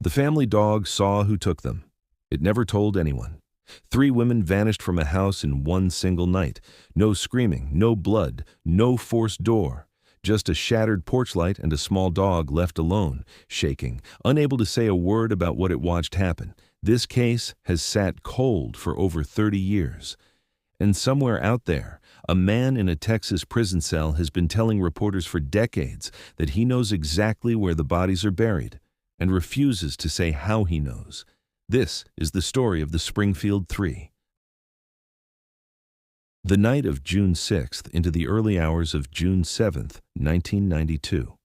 The family dog saw who took them. It never told anyone. 3 women vanished from a house in one single night. No screaming, no blood, no forced door. Just a shattered porch light and a small dog left alone, shaking, unable to say a word about what it watched happen. This case has sat cold for over 30 years. And somewhere out there, a man in a Texas prison cell has been telling reporters for decades that he knows exactly where the bodies are buried, and refuses to say how he knows. This is the story of the Springfield Three. The night of June 6th into the early hours of June 7th, 1992.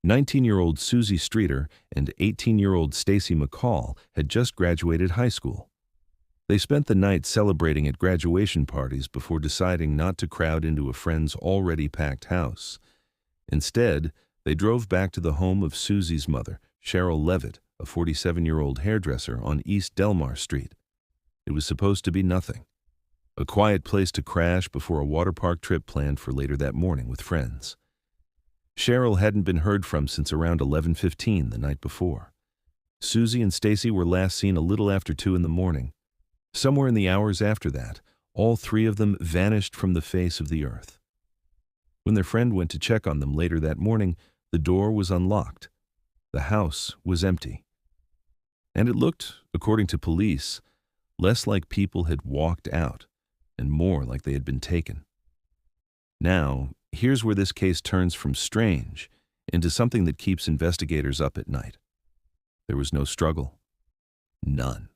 19-year-old Susie Streeter and 18-year-old Stacy McCall had just graduated high school. They spent the night celebrating at graduation parties before deciding not to crowd into a friend's already packed house. Instead, they drove back to the home of Susie's mother, Cheryl Levitt, a 47-year-old hairdresser on East Delmar Street. It was supposed to be nothing. A quiet place to crash before a water park trip planned for later that morning with friends. Cheryl hadn't been heard from since around 11:15 the night before. Susie and Stacy were last seen a little after 2 in the morning. Somewhere in the hours after that, all 3 of them vanished from the face of the earth. When their friend went to check on them later that morning, the door was unlocked. The house was empty. And it looked, according to police, less like people had walked out and more like they had been taken. Now, here's where this case turns from strange into something that keeps investigators up at night. There was no struggle. None.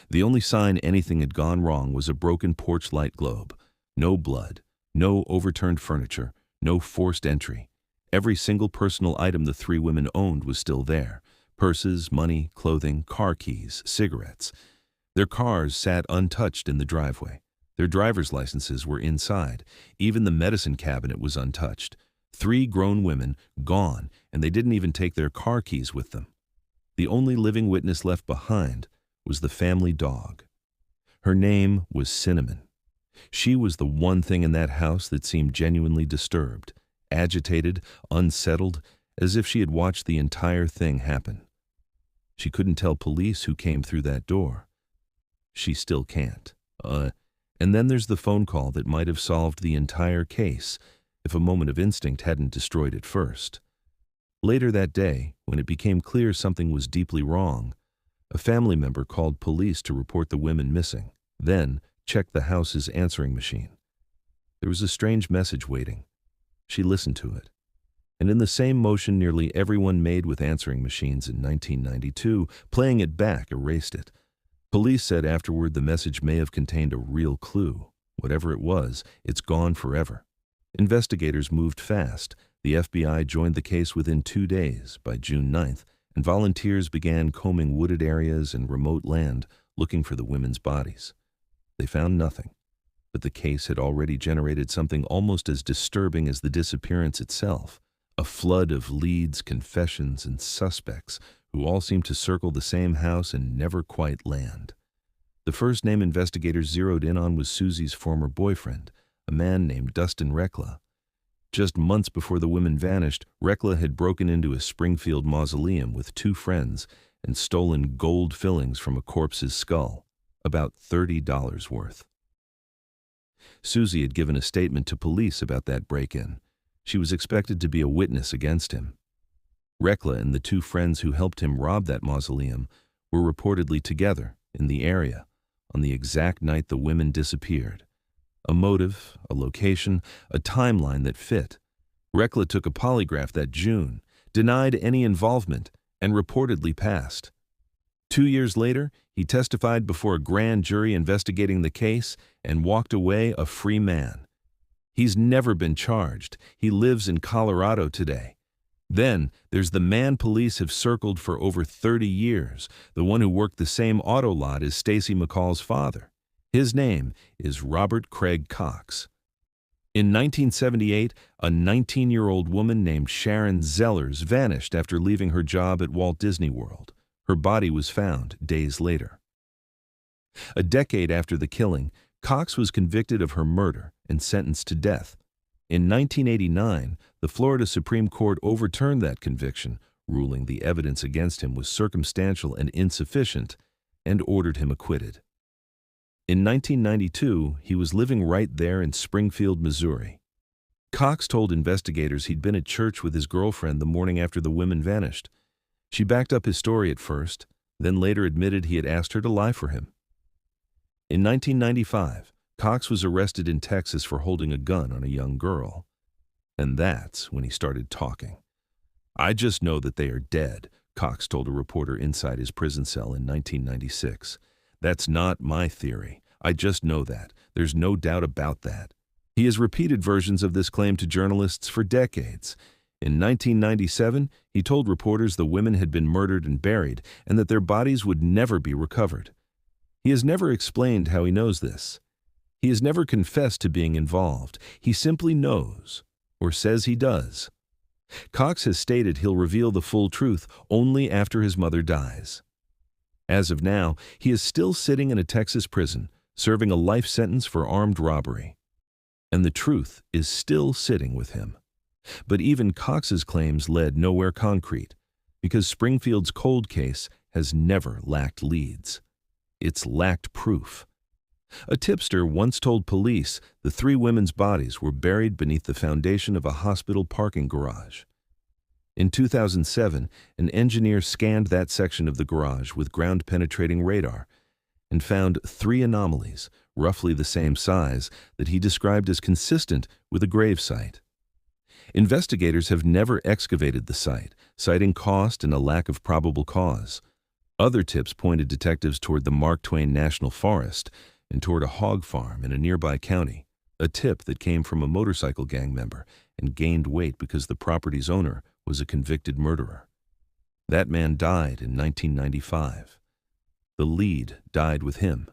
The only sign anything had gone wrong was a broken porch light globe. No blood, no overturned furniture, no forced entry. Every single personal item the 3 women owned was still there. Purses, money, clothing, car keys, cigarettes. Their cars sat untouched in the driveway. Their driver's licenses were inside. Even the medicine cabinet was untouched. 3 grown women gone, and they didn't even take their car keys with them. The only living witness left behind was the family dog. Her name was Cinnamon. She was the one thing in that house that seemed genuinely disturbed, agitated, unsettled, as if she had watched the entire thing happen. She couldn't tell police who came through that door. She still can't. And then there's the phone call that might have solved the entire case if a moment of instinct hadn't destroyed it first. Later that day, when it became clear something was deeply wrong, a family member called police to report the women missing, then checked the house's answering machine. There was a strange message waiting. She listened to it. And in the same motion nearly everyone made with answering machines in 1992, playing it back erased it. Police said afterward the message may have contained a real clue. Whatever it was, it's gone forever. Investigators moved fast. The FBI joined the case within 2 days, by June 9th, and volunteers began combing wooded areas and remote land looking for the women's bodies. They found nothing, but the case had already generated something almost as disturbing as the disappearance itself. A flood of leads, confessions, and suspects who all seemed to circle the same house and never quite land. The first name investigators zeroed in on was Susie's former boyfriend, a man named Dustin Rekla. Just months before the women vanished, Rekla had broken into a Springfield mausoleum with 2 friends and stolen gold fillings from a corpse's skull, about $30 worth. Susie had given a statement to police about that break-in. She was expected to be a witness against him. Rekla and the 2 friends who helped him rob that mausoleum were reportedly together in the area on the exact night the women disappeared. A motive, a location, a timeline that fit. Rekla took a polygraph that June, denied any involvement, and reportedly passed. 2 years later, he testified before a grand jury investigating the case and walked away a free man. He's never been charged. He lives in Colorado today. Then, there's the man police have circled for over 30 years, the one who worked the same auto lot as Stacy McCall's father. His name is Robert Craig Cox. In 1978, a 19-year-old woman named Sharon Zellers vanished after leaving her job at Walt Disney World. Her body was found days later. A decade after the killing, Cox was convicted of her murder and sentenced to death. In 1989, the Florida Supreme Court overturned that conviction, ruling the evidence against him was circumstantial and insufficient, and ordered him acquitted. In 1992, he was living right there in Springfield, Missouri. Cox told investigators he'd been at church with his girlfriend the morning after the women vanished. She backed up his story at first, then later admitted he had asked her to lie for him. In 1995, Cox was arrested in Texas for holding a gun on a young girl. And that's when he started talking. "I just know that they are dead," Cox told a reporter inside his prison cell in 1996. "That's not my theory. I just know that. There's no doubt about that." He has repeated versions of this claim to journalists for decades. In 1997, he told reporters the women had been murdered and buried and that their bodies would never be recovered. He has never explained how he knows this. He has never confessed to being involved. He simply knows, or says he does. Cox has stated he'll reveal the full truth only after his mother dies. As of now, he is still sitting in a Texas prison, serving a life sentence for armed robbery. And the truth is still sitting with him. But even Cox's claims led nowhere concrete, because Springfield's cold case has never lacked leads. It's lacked proof. A tipster once told police the three women's bodies were buried beneath the foundation of a hospital parking garage. In 2007, an engineer scanned that section of the garage with ground-penetrating radar and found three anomalies, roughly the same size, that he described as consistent with a grave site. Investigators have never excavated the site, citing cost and a lack of probable cause. Other tips pointed detectives toward the Mark Twain National Forest and toward a hog farm in a nearby county, a tip that came from a motorcycle gang member and gained weight because the property's owner was a convicted murderer. That man died in 1995. The lead died with him.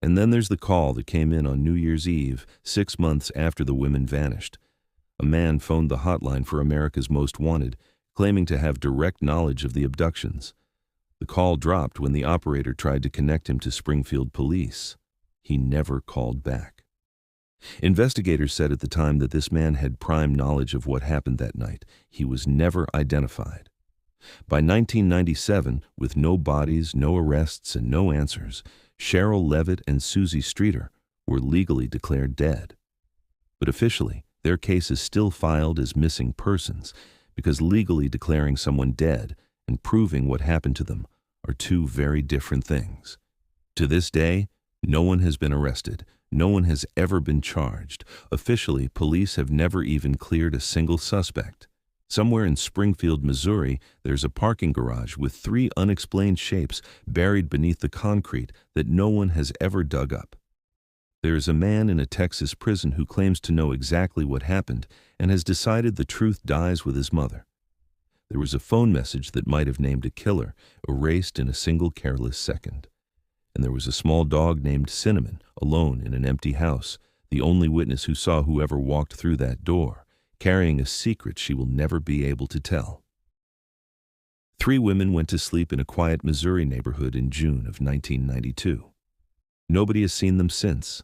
And then there's the call that came in on New Year's Eve, 6 months after the women vanished. A man phoned the hotline for America's Most Wanted, claiming to have direct knowledge of the abductions. The call dropped when the operator tried to connect him to Springfield police. He never called back. Investigators said at the time that this man had prime knowledge of what happened that night. He was never identified. By 1997, with no bodies, no arrests, and no answers, Cheryl Levitt and Susie Streeter were legally declared dead. But officially, their case is still filed as missing persons, because legally declaring someone dead and proving what happened to them are two very different things. To this day, no one has been arrested. No one has ever been charged. Officially, police have never even cleared a single suspect. Somewhere in Springfield, Missouri, there's a parking garage with three unexplained shapes buried beneath the concrete that no one has ever dug up. There is a man in a Texas prison who claims to know exactly what happened and has decided the truth dies with his mother. There was a phone message that might have named a killer, erased in a single careless second. And there was a small dog named Cinnamon, alone in an empty house, the only witness who saw whoever walked through that door, carrying a secret she will never be able to tell. Three women went to sleep in a quiet Missouri neighborhood in June of 1992. Nobody has seen them since.